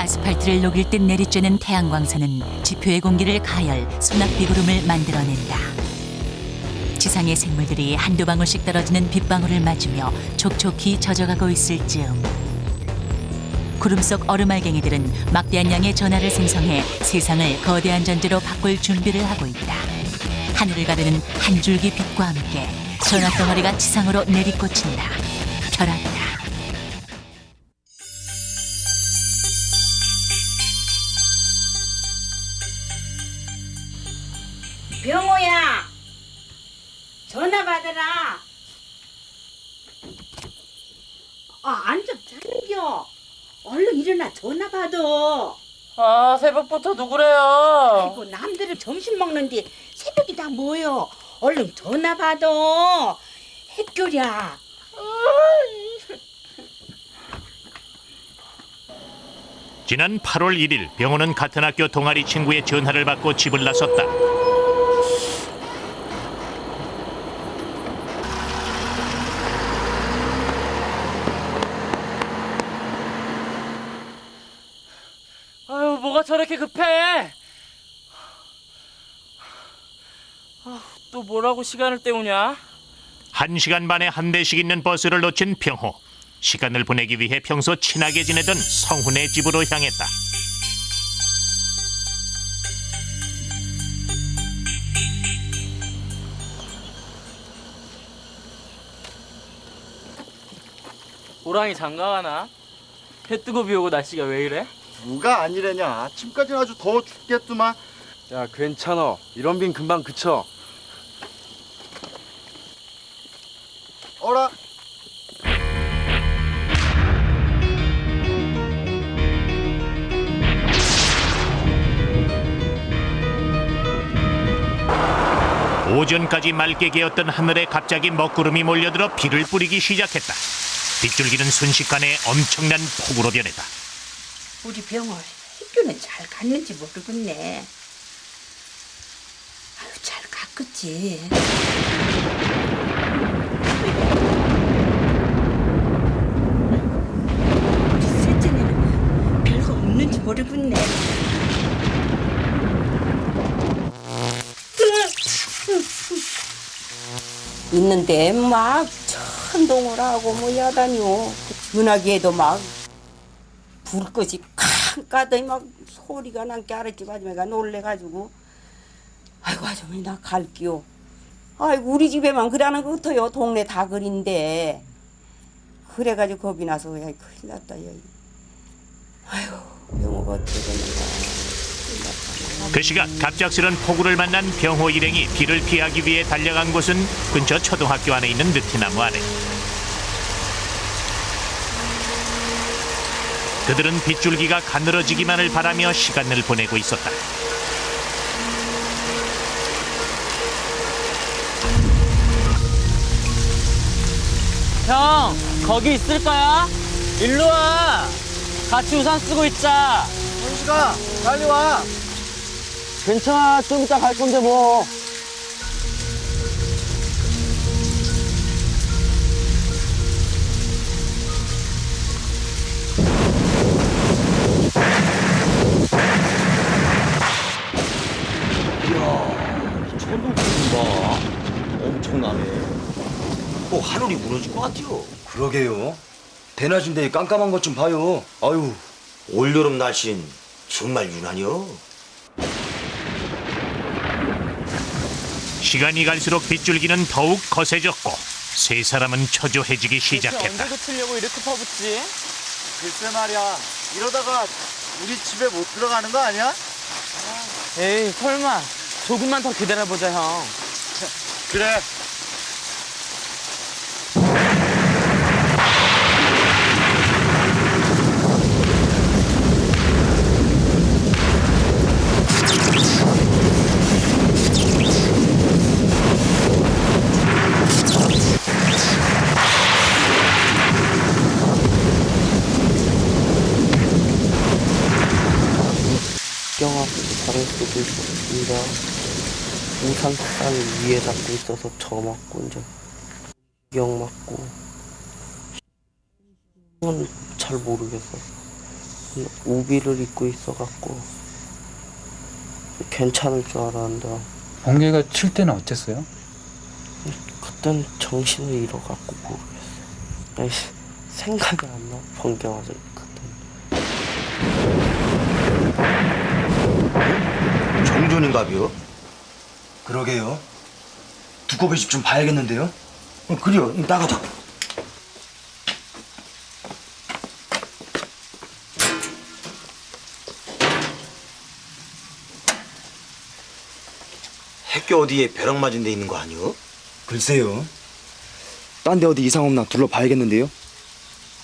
아스팔트를 녹일 듯 내리쬐는 태양광선은 지표의 공기를 가열, 소낙비구름을 만들어낸다. 지상의 생물들이 한두 방울씩 떨어지는 빗방울을 맞으며 촉촉히 젖어가고 있을 즈음 구름 속 얼음알갱이들은 막대한 양의 전하를 생성해 세상을 거대한 전제로 바꿀 준비를 하고 있다. 하늘을 가르는 한 줄기 빛과 함께 전하덩어리가 지상으로 내리꽂힌다. 벼락이다. 병호야, 전화 받아라. 안 좀 잠겨. 얼른 일어나 전화 받아. 아, 새벽부터 누구래요? 아이고, 남들은 점심 먹는데 새벽이 다 뭐여. 얼른 전화 받아. 핵교랴. 지난 8월 1일 병호는 같은 학교 동아리 친구의 전화를 받고 집을 나섰다. 아유, 뭐가 저렇게 급해? 또 뭐라고 시간을 때우냐? 1시간 반에 한 대씩 있는 버스를 놓친 병호. 시간을 보내기 위해 평소 친하게 지내던 성훈의 집으로 향했다. 호랑이 장가가나? 해 뜨고 비 오고 날씨가 왜 이래? 누가 아니래냐. 아침까지는 아주 더워 죽겠더만. 야, 괜찮아. 이런 빈 금방 그쳐. 어라. 오전까지 맑게 개었던 하늘에 갑자기 먹구름이 몰려들어 비를 뿌리기 시작했다. 빗줄기는 순식간에 엄청난 폭우로 변했다. 우리 병호 학교는 잘 갔는지 모르겠네. 아유, 잘 갔겠지. 우리 셋째는 별거 없는지 모르겠네. 있는데 막 천동을 하고 뭐 야단이요. 은하기에도 막 불꽃이 쾅 까더니 막 소리가 난게 알았지. 마지막에 놀래가지고 아이고 아줌마 나 갈게요. 아이고 우리 집에만 그러는 거 같아요. 동네 다 그린데. 그래가지고 겁이 나서 야 큰일 났다. 야. 아이고 병호가 어떻게 되는가. 그 시각 갑작스런 폭우를 만난 병호 일행이 비를 피하기 위해 달려간 곳은 근처 초등학교 안에 있는 느티나무 아래. 그들은 빗줄기가 가늘어지기만을 바라며 시간을 보내고 있었다. 형, 거기 있을 거야? 일로 와. 같이 우산 쓰고 있자. 현식아, 빨리 와. 괜찮아. 좀 이따 갈 건데 뭐. 천둥 봐. 엄청나네. 꼭 하늘이 무너질 것 같아요. 그러게요. 대낮인데 깜깜한 것 좀 봐요. 아유. 올여름 날씨는 정말 유난히요. 시간이 갈수록 빗줄기는 더욱 거세졌고 세 사람은 초조해지기 시작했다. 언제 고치려고 이렇게 퍼붓지? 글쎄 말이야. 이러다가 우리 집에 못 들어가는 거 아니야? 에이, 설마. 조금만 더 기다려보자, 형. 그래. 걱정하고 다를 수도 있습니다. 우산 산 위에 잡고 있어서 저 맞고 이제 영 맞고 은 잘 모르겠어. 우비를 입고 있어갖고 괜찮을 줄 알았는데 번개가 칠 때는 어땠어요? 그땐 정신을 잃어갖고 모르겠어요. 아니, 생각이 안 나. 번개 와서 그땐. 정전인가비요? 그러게요. 두꺼비 집 좀 봐야겠는데요? 그래요. 나가자. 학교 어디에 벼락 맞은 데 있는 거 아니요? 글쎄요. 딴 데 어디 이상 없나 둘러봐야겠는데요?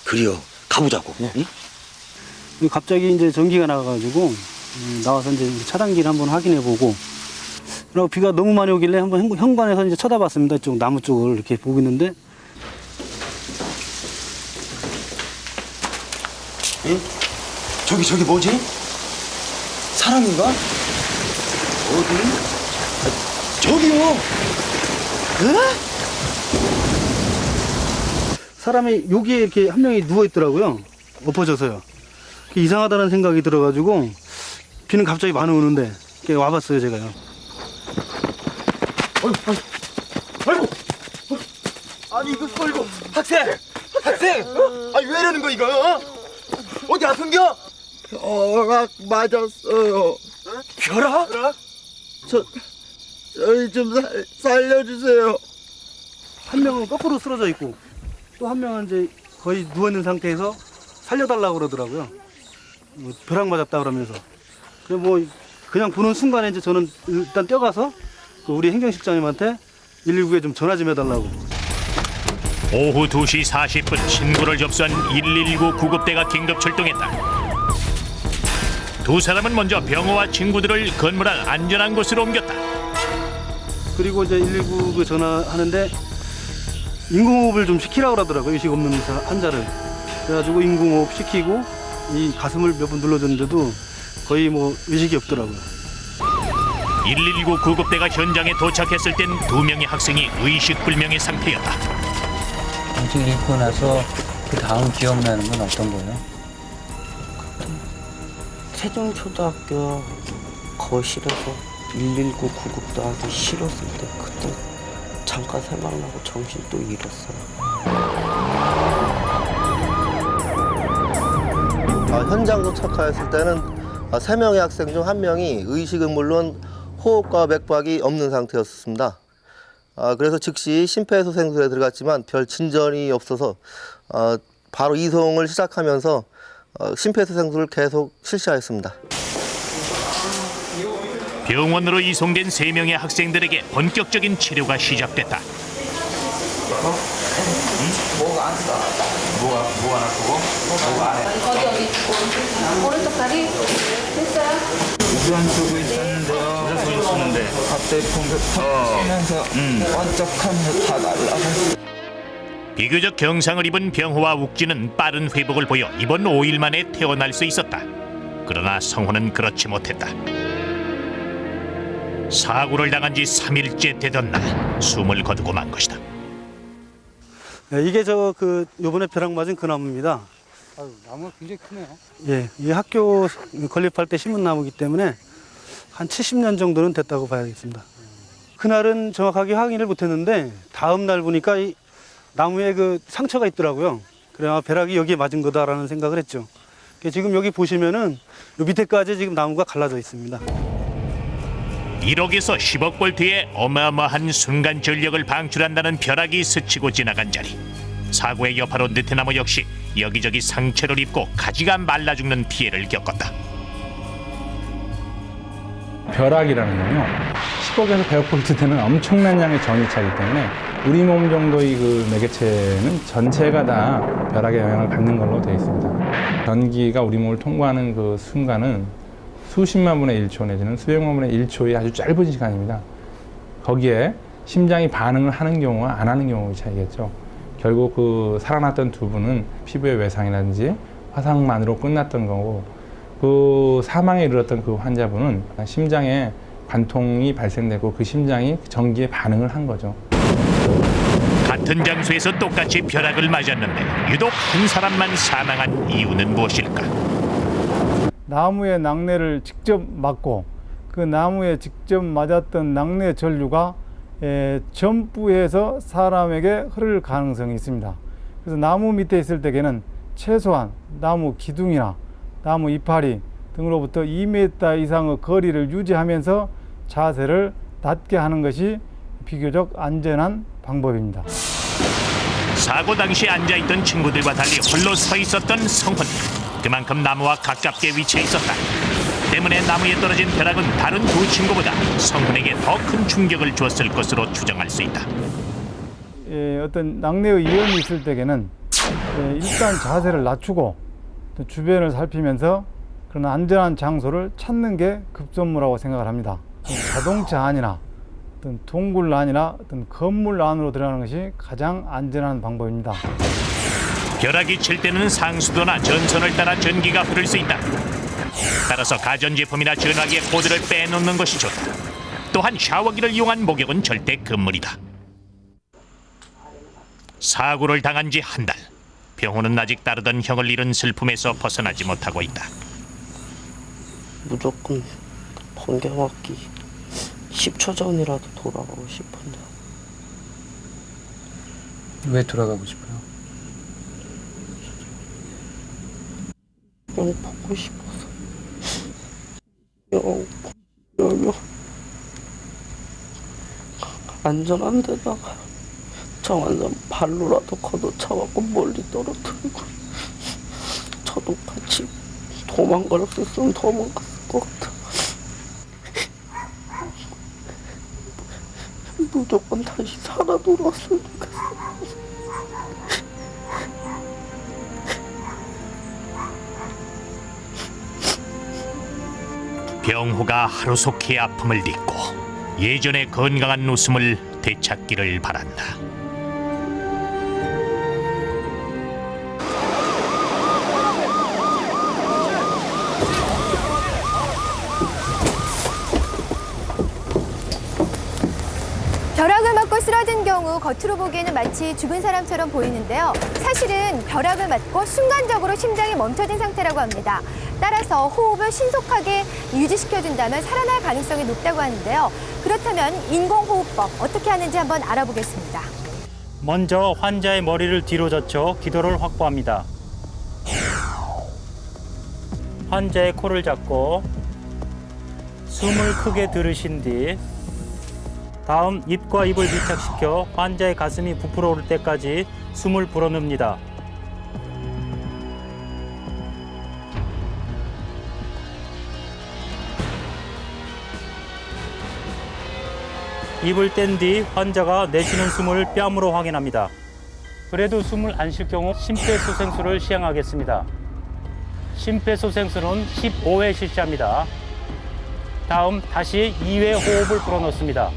그래요. 가보자고. 응? 갑자기 이제 전기가 나가가지고 나와서 이제 차단기를 한번 확인해보고 그리고 비가 너무 많이 오길래 한번 현관에서 이제 쳐다봤습니다. 이쪽 나무 쪽을 이렇게 보고 있는데 예? 저기 뭐지? 사람인가? 어디? 저기요! 사람이 여기에 이렇게 한 명이 누워있더라고요. 엎어져서요. 이상하다는 생각이 들어가지고 비는 갑자기 많이 오는데 이렇게 와봤어요, 제가요. 아이고! 아니 이거 아이고 학생! 아니 왜 이러는 거 이거? 어디 아픈겨? 벼락 맞았어요. 벼락? 저희 좀 살려주세요. 한 명은 거꾸로 쓰러져 있고 또 한 명은 이제 거의 누워있는 상태에서 살려달라고 그러더라고요. 뭐 벼락 맞았다 그러면서. 뭐 그냥 보는 순간에 이제 저는 일단 뛰어가서 우리 행정실장님한테 119에 좀 전화 좀 해달라고. 오후 2시 40분 신고를 접수한 119 구급대가 긴급 출동했다. 두 사람은 먼저 병호와 친구들을 건물 안 안전한 곳으로 옮겼다. 그리고 이제 119 전화하는데 인공호흡을 좀 시키라고 그러더라고요. 의식 없는 환자를. 그래가지고 인공호흡 시키고 이 가슴을 몇 번 눌러줬는데도 거의 뭐 의식이 없더라고요. 119 구급대가 현장에 도착했을 땐 2명의 학생이 의식불명의 상태였다. 일찍 읽고 나서 그 다음 기억나는 건 어떤 거예요? 세종초등학교 거실에서 119 구급도 하기 싫었을 때 그때 잠깐 생각나고 정신 또 잃었어요. 현장 도착하였을 때는 3명의 학생 중 1명이 의식은 물론 호흡과 맥박이 없는 상태였습니다. 그래서 즉시 심폐소생술에 들어갔지만 별 진전이 없어서 바로 이송을 시작하면서 심폐소생술을 계속 실시하였습니다. 병원으로 이송된 3명의 학생들에게 본격적인 치료가 시작됐다. 뭐가 안 써? 뭐가 안 아프고? 뭐가 안 해? 어디 오른쪽 다리 됐어요? 우산 쓰고 있었는데요. 우산 쓰고 있었는데 갑자기 펑펑 치면서 번쩍하면서 다 날아갔어. 비교적 경상을 입은 병호와 욱진은 빠른 회복을 보여 이번 5일 만에 태어날 수 있었다. 그러나 성호는 그렇지 못했다. 사고를 당한 지 3일째 되던 날 숨을 거두고 만 것이다. 네, 이게 요번에 벼락 맞은 그 나무입니다. 나무가 굉장히 크네요. 예, 이 학교 건립할 때 심은 나무이기 때문에 한 70년 정도는 됐다고 봐야겠습니다. 그날은 정확하게 확인을 못했는데 다음 날 보니까 이 나무에 그 상처가 있더라고요. 그래 벼락이 여기에 맞은 거다라는 생각을 했죠. 지금 여기 보시면은 요 밑에까지 지금 나무가 갈라져 있습니다. 1억에서 10억 볼트의 어마어마한 순간 전력을 방출한다는 벼락이 스치고 지나간 자리. 사고의 여파로 느티나무 역시 여기저기 상처를 입고 가지가 말라 죽는 피해를 겪었다. 벼락이라는 건요 10억에서 100억 볼트 되는 엄청난 양의 전이차이기 때문에 우리 몸 정도의 그 매개체는 전체가 다 벼락의 영향을 받는 걸로 되어 있습니다. 전기가 우리 몸을 통과하는 그 순간은 수십만 분의 1초 내지는 수백만 분의 1초의 아주 짧은 시간입니다. 거기에 심장이 반응을 하는 경우와 안 하는 경우의 차이겠죠. 결국 그 살아났던 두 분은 피부의 외상이라든지 화상만으로 끝났던 거고, 그 사망에 이르렀던 그 환자분은 심장에 관통이 발생되고 그 심장이 전기에 반응을 한 거죠. 같은 장소에서 똑같이 벼락을 맞았는데 유독 한 사람만 사망한 이유는 무엇일까? 나무의 낙뢰를 직접 맞고 그 나무에 직접 맞았던 낙뢰 전류가 점프해서 사람에게 흐를 가능성이 있습니다. 그래서 나무 밑에 있을 때에는 최소한 나무 기둥이나 나무 이파리 등으로부터 2m 이상의 거리를 유지하면서 자세를 낮게 하는 것이 비교적 안전한 방법입니다. 사고 당시 앉아있던 친구들과 달리 홀로 서 있었던 성훈. 그만큼 나무와 가깝게 위치해 있었다. 때문에 나무에 떨어진 벼락은 다른 두 친구보다 성훈에게 더 큰 충격을 주었을 것으로 추정할 수 있다. 어떤 낙뢰의 위험이 있을 때에는 일단 자세를 낮추고 주변을 살피면서 그런 안전한 장소를 찾는 게 급선무라고 생각을 합니다. 자동차 안이나 어떤 동굴 안이나 어떤 건물 안으로 들어가는 것이 가장 안전한 방법입니다. 벼락이 칠 때는 상수도나 전선을 따라 전기가 흐를 수 있다. 따라서 가전제품이나 전화기의 코드를 빼놓는 것이 좋다. 또한 샤워기를 이용한 목욕은 절대 금물이다. 사고를 당한 지 한 달. 병호는 아직 따르던 형을 잃은 슬픔에서 벗어나지 못하고 있다. 무조건 번개맞기 10초 전이라도 돌아가고 싶은데. 왜 돌아가고 싶어요? 형 보고 싶어서. 형 보려면 안전한 데다가 정한선 발로라도 걷어차갖고 멀리 떨어뜨리고 저도 같이 도망갈 수 있으면 도망갔을 것 같아. 무조건 다시 살아 돌아왔으면 좋겠어. 병호가 하루속히 아픔을 딛고 예전의 건강한 웃음을 되찾기를 바란다. 벼락을 맞고 쓰러진 경우 겉으로 보기에는 마치 죽은 사람처럼 보이는데요. 사실은 벼락을 맞고 순간적으로 심장이 멈춰진 상태라고 합니다. 따라서 호흡을 신속하게 유지시켜준다면 살아날 가능성이 높다고 하는데요. 그렇다면 인공호흡법 어떻게 하는지 한번 알아보겠습니다. 먼저 환자의 머리를 뒤로 젖혀 기도를 확보합니다. 환자의 코를 잡고 숨을 크게 들이신 뒤 다음 입과 입을 밀착시켜 환자의 가슴이 부풀어 오를 때까지 숨을 불어넣습니다. 입을 뗀 뒤 환자가 내쉬는 숨을 뺨으로 확인합니다. 그래도 숨을 안 쉴 경우 심폐소생술을 시행하겠습니다. 심폐소생술은 15회 실시합니다. 다음 다시 2회 호흡을 불어넣습니다.